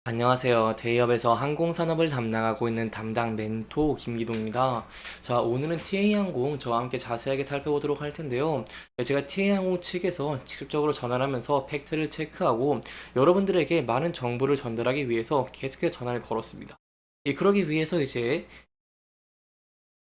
안녕하세요. 대기업에서 항공산업을 담당하고 있는 담당 멘토 김기동입니다. 자, 오늘은 TA항공 저와 함께 자세하게 살펴보도록 할 텐데요. 제가 TA항공 측에서 직접적으로 전화를 하면서 팩트를 체크하고 여러분들에게 많은 정보를 전달하기 위해서 계속해서 전화를 걸었습니다. 그러기 위해서 이제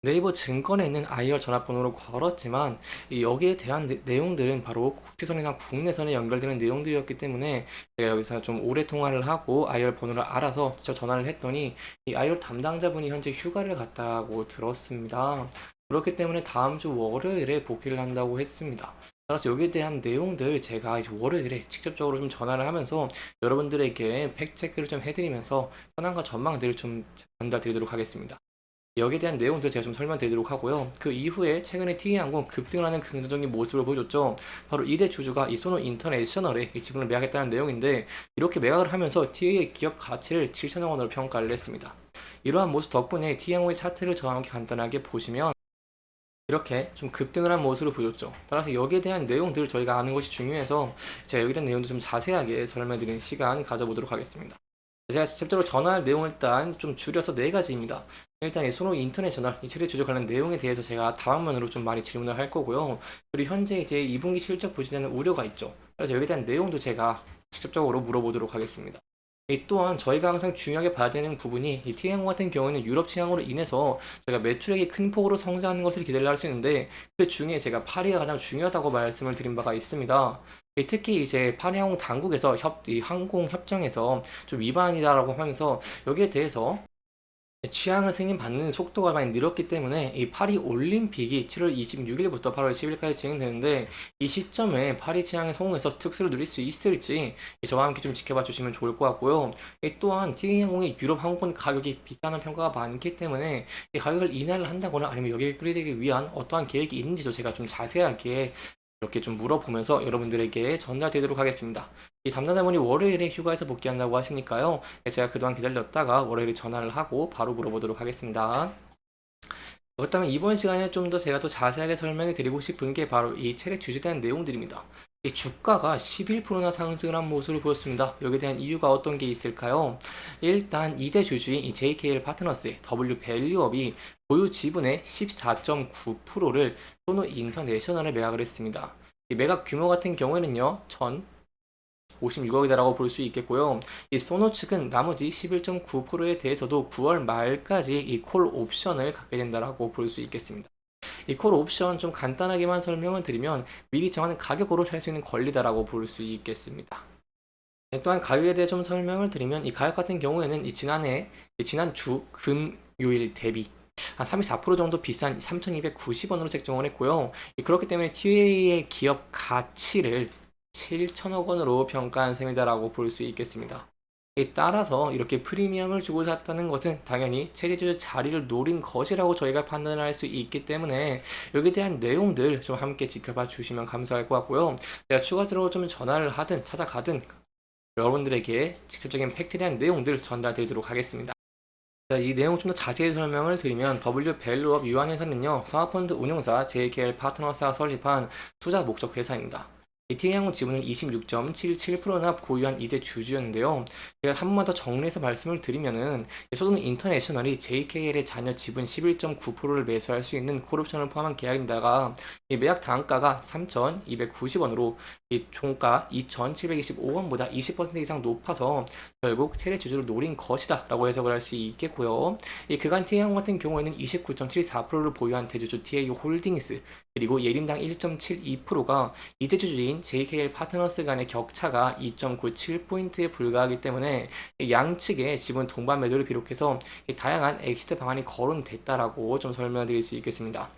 네이버 증권에는 IR 전화번호로 걸었지만 여기에 대한 내용들은 바로 국제선이나 국내선에 연결되는 내용들이었기 때문에 제가 여기서 좀 오래 통화를 하고 IR 번호를 알아서 직접 전화를 했더니 이 IR 담당자분이 현재 휴가를 갔다고 들었습니다. 그렇기 때문에 다음 주 월요일에 복귀를 한다고 했습니다. 따라서 여기에 대한 내용들 제가 이제 월요일에 직접적으로 좀 전화를 하면서 여러분들에게 팩트체크를 좀 해드리면서 현황과 전망들을 좀 전달드리도록 하겠습니다. 여기에 대한 내용들 제가 좀 설명드리도록 하고요. 그 이후에 최근에 T항공 급등하는 긍정적인 모습을 보여줬죠. 바로 이대 주주가 이 소노 인터내셔널에 이 지분을 매각했다는 내용인데 이렇게 매각을 하면서 TA의 기업 가치를 7천억 원으로 평가를 했습니다. 이러한 모습 덕분에 T항공의 차트를 저와 함께 간단하게 보시면 이렇게 좀 급등을 한 모습을 보였죠. 따라서 여기에 대한 내용들을 저희가 아는 것이 중요해서 제가 여기에 대한 내용도 좀 자세하게 설명드리는 시간 가져보도록 하겠습니다. 제가 직접적으로 전할 내용을 일단 좀 줄여서 네 가지입니다. 일단 이 소노 인터내셔널 이 체류 주주 관련 내용에 대해서 제가 다방면으로 좀 많이 질문을 할 거고요. 그리고 현재 이제 2분기 실적 부진하는 우려가 있죠. 그래서 여기에 대한 내용도 제가 직접적으로 물어보도록 하겠습니다. 또한 저희가 항상 중요하게 봐야 되는 부분이 이 T항공 같은 경우에는 유럽 시장으로 인해서 저희가 매출액이 큰 폭으로 성장하는 것을 기대를 할 수 있는데 그 중에 제가 파리가 가장 중요하다고 말씀을 드린 바가 있습니다. 특히 이제 파리 항공 당국에서 이 항공 협정에서 좀 위반이다라고 하면서 여기에 대해서 취향을 승인받는 속도가 많이 늘었기 때문에 이 파리 올림픽이 7월 26일부터 8월 10일까지 진행되는데 이 시점에 파리 취향에 성공해서 특수를 누릴 수 있을지 저와 함께 좀 지켜봐 주시면 좋을 것 같고요. 또한 TA항공의 유럽 항공권 가격이 비싸는 평가가 많기 때문에 이 가격을 인하를 한다거나 아니면 여기에 끌어들이기 위한 어떠한 계획이 있는지도 제가 좀 자세하게 이렇게 좀 물어보면서 여러분들에게 전달드리도록 하겠습니다. 이 담당자분이 월요일에 휴가에서 복귀한다고 하시니까요. 제가 그동안 기다렸다가 월요일에 전화를 하고 바로 물어보도록 하겠습니다. 그렇다면 이번 시간에 좀 더 제가 더 자세하게 설명해 드리고 싶은 게 바로 이 체력 주주에 대한 내용들입니다. 이 주가가 11%나 상승을 한 모습을 보였습니다. 여기에 대한 이유가 어떤 게 있을까요? 일단 2대 주주인 이 JKL 파트너스의 W 밸류업이 보유 지분의 14.9%를 소노 인터내셔널에 매각을 했습니다. 이 매각 규모 같은 경우에는요, 56억이다라고 볼 수 있겠고요. 이 소노 측은 나머지 11.9%에 대해서도 9월 말까지 이 콜 옵션을 갖게 된다라고 볼 수 있겠습니다. 이 콜 옵션 좀 간단하게만 설명을 드리면 미리 정하는 가격으로 살 수 있는 권리다라고 볼 수 있겠습니다. 또한 가격에 대해 좀 설명을 드리면 이 가격 같은 경우에는 지난주 금요일 대비 한 34% 정도 비싼 3,290원으로 책정을 했고요. 그렇기 때문에 TA의 기업 가치를 7천억 원으로 평가한 셈이다라고 볼 수 있겠습니다. 따라서 이렇게 프리미엄을 주고 샀다는 것은 당연히 체제주의 자리를 노린 것이라고 저희가 판단을 할 수 있기 때문에 여기에 대한 내용들 좀 함께 지켜봐 주시면 감사할 것 같고요. 제가 추가적으로 좀 전화를 하든 찾아가든 여러분들에게 직접적인 팩트에 대한 내용들 전달드리도록 하겠습니다. 자, 이 내용 좀 더 자세히 설명을 드리면 W 밸류업 유한회사는요, 사모펀드 운용사 JKL 파트너스가 설립한 투자 목적 회사입니다. T항공 지분을 26.77%나 보유한 2대 주주였는데요. 제가 한 번만 더 정리해서 말씀을 드리면은 소돈 인터내셔널이 JKL의 잔여 지분 11.9%를 매수할 수 있는 콜옵션을 포함한 계약인다가 매약 단가가 3,290원으로 종가 2,725원보다 20% 이상 높아서 결국 체내 주주를 노린 것이다 라고 해석을 할 수 있겠고요. 그간 T항공 같은 경우에는 29.74%를 보유한 대주주 TAU 홀딩스 그리고 예림당 1.72%가 이대주주인 JKL 파트너스 간의 격차가 2.97포인트에 불과하기 때문에 양측의 지분 동반 매도를 비롯해서 다양한 엑시트 방안이 거론됐다라고 좀 설명드릴 수 있겠습니다.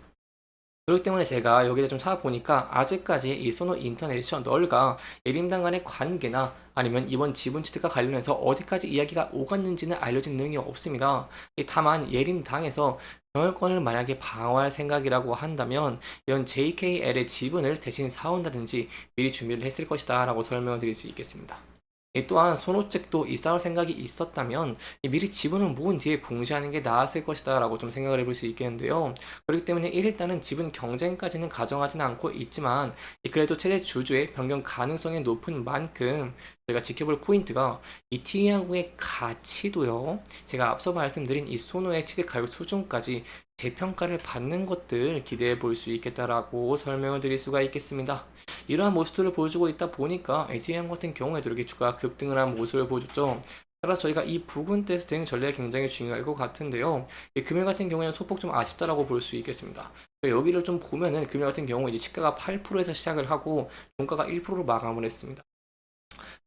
그렇기 때문에 제가 여기다 좀 찾아보니까 아직까지 이 소노 인터내셔널과 예림당 간의 관계나 아니면 이번 지분 취득과 관련해서 어디까지 이야기가 오갔는지는 알려진 내용이 없습니다. 다만 예림당에서 경영권을 만약에 방어할 생각이라고 한다면 이런 JKL의 지분을 대신 사온다든지 미리 준비를 했을 것이다 라고 설명을 드릴 수 있겠습니다. 또한 손호 측도 이 싸울 생각이 있었다면 미리 지분을 모은 뒤에 공시하는 게 나았을 것이다 라고 좀 생각을 해볼 수 있겠는데요. 그렇기 때문에 일단은 지분 경쟁까지는 가정하지는 않고 있지만 그래도 최대 주주의 변경 가능성이 높은 만큼 저희가 지켜볼 포인트가 이 T항공의 가치도요. 제가 앞서 말씀드린 이 소노의 취득 가격 수준까지 재평가를 받는 것들 기대해 볼 수 있겠다라고 설명을 드릴 수가 있겠습니다. 이러한 모습들을 보여주고 있다 보니까 T항공 같은 경우에도 이렇게 주가가 급등을 한 모습을 보여줬죠. 따라서 저희가 이 부근대에서 대응 전략이 굉장히 중요할 것 같은데요. 이 금일 같은 경우에는 소폭 좀 아쉽다라고 볼 수 있겠습니다. 여기를 좀 보면은 금일 같은 경우 이제 시가가 8%에서 시작을 하고 종가가 1%로 마감을 했습니다.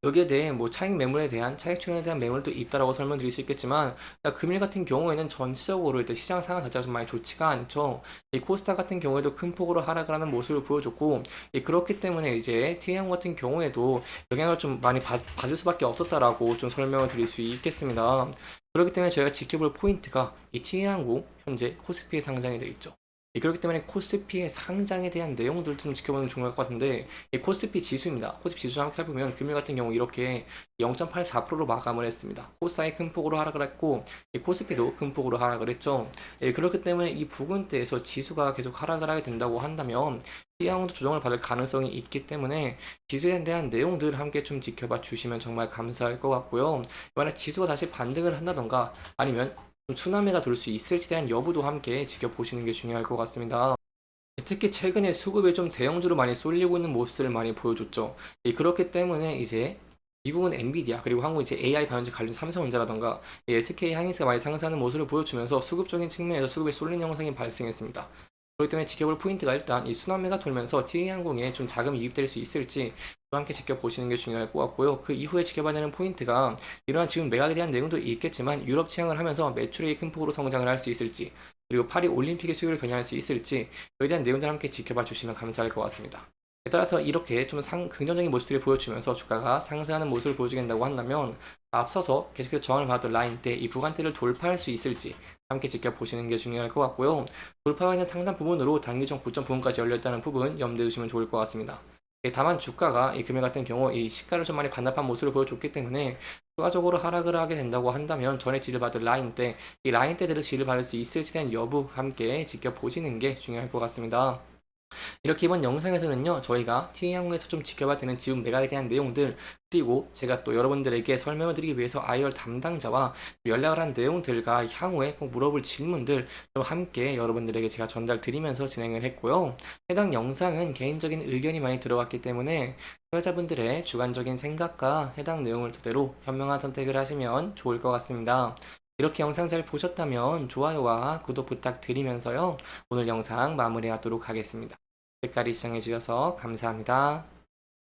여기에 대해 뭐 차익 매물에 대한 차익 출현에 대한 매물도 있다라고 설명드릴 수 있겠지만 금일 같은 경우에는 전체적으로 일단 시장 상황 자체가 좀 많이 좋지가 않죠. 이 코스닥 같은 경우에도 큰 폭으로 하락을 하는 모습을 보여줬고 그렇기 때문에 이제 TA항 같은 경우에도 영향을 좀 많이 받을 수밖에 없었다라고 좀 설명을 드릴 수 있겠습니다. 그렇기 때문에 저희가 지켜볼 포인트가 이 TA항공 현재 코스피에 상장이 되어 있죠. 그렇기 때문에 코스피의 상장에 대한 내용들도 좀 지켜보는 게 중요할 것 같은데 이 코스피 지수입니다. 코스피 지수 함께 살펴보면 금일 같은 경우 이렇게 0.84%로 마감을 했습니다. 코스닥이 큰 폭으로 하락을 했고 이 코스피도 큰 폭으로 하락을 했죠. 그렇기 때문에 이 부근대에서 지수가 계속 하락을 하게 된다고 한다면 시향도 조정을 받을 가능성이 있기 때문에 지수에 대한 내용들 함께 좀 지켜봐 주시면 정말 감사할 것 같고요. 만약 지수가 다시 반등을 한다던가 아니면 좀 추남매가 돌 수 있을지에 대한 여부도 함께 지켜보시는 게 중요할 것 같습니다. 특히 최근에 수급에 좀 대형주로 많이 쏠리고 있는 모습을 많이 보여줬죠. 그렇기 때문에 이제 미국은 엔비디아 그리고 한국은 이제 AI 반도체 관련 삼성전자라던가 SK 하이닉스가 많이 상승하는 모습을 보여주면서 수급적인 측면에서 수급에 쏠리는 현상이 발생했습니다. 그렇기 때문에 지켜볼 포인트가 일단 이 순환매가 돌면서 TA항공에 좀 자금이 유입될 수 있을지 함께 지켜보시는 게 중요할 것 같고요. 그 이후에 지켜봐야 되는 포인트가 이러한 지금 매각에 대한 내용도 있겠지만 유럽 시장을 하면서 매출액이 큰 폭으로 성장을 할 수 있을지 그리고 파리 올림픽의 수요를 겨냥할 수 있을지 여기에 대한 내용들 함께 지켜봐 주시면 감사할 것 같습니다. 따라서 이렇게 좀 긍정적인 모습들을 보여주면서 주가가 상승하는 모습을 보여주겠다고 한다면 앞서서 계속해서 저항을 받았던 라인대 이 구간대를 돌파할 수 있을지 함께 지켜보시는 게 중요할 것 같고요. 돌파와 있는 상단 부분으로 단기적 고점 부분까지 열렸다는 부분 염두에 두시면 좋을 것 같습니다. 다만 주가가 이 금일 같은 경우 이 시가를 좀 많이 반납한 모습을 보여줬기 때문에 추가적으로 하락을 하게 된다고 한다면 전에 지지받을 라인대 이 라인대들을 지지받을 수 있을지에 대한 여부 함께 지켜보시는 게 중요할 것 같습니다. 이렇게 이번 영상에서는요 저희가 TA항공에서 좀 지켜봐야 되는 지분 매각에 대한 내용들 그리고 제가 또 여러분들에게 설명을 드리기 위해서 IR 담당자와 연락을 한 내용들과 향후에 꼭 물어볼 질문들 좀 함께 여러분들에게 제가 전달 드리면서 진행을 했고요. 해당 영상은 개인적인 의견이 많이 들어갔기 때문에 투자자분들의 주관적인 생각과 해당 내용을 토대로 현명한 선택을 하시면 좋을 것 같습니다. 이렇게 영상 잘 보셨다면 좋아요와 구독 부탁드리면서요. 오늘 영상 마무리하도록 하겠습니다. 끝까지 시청해주셔서 감사합니다.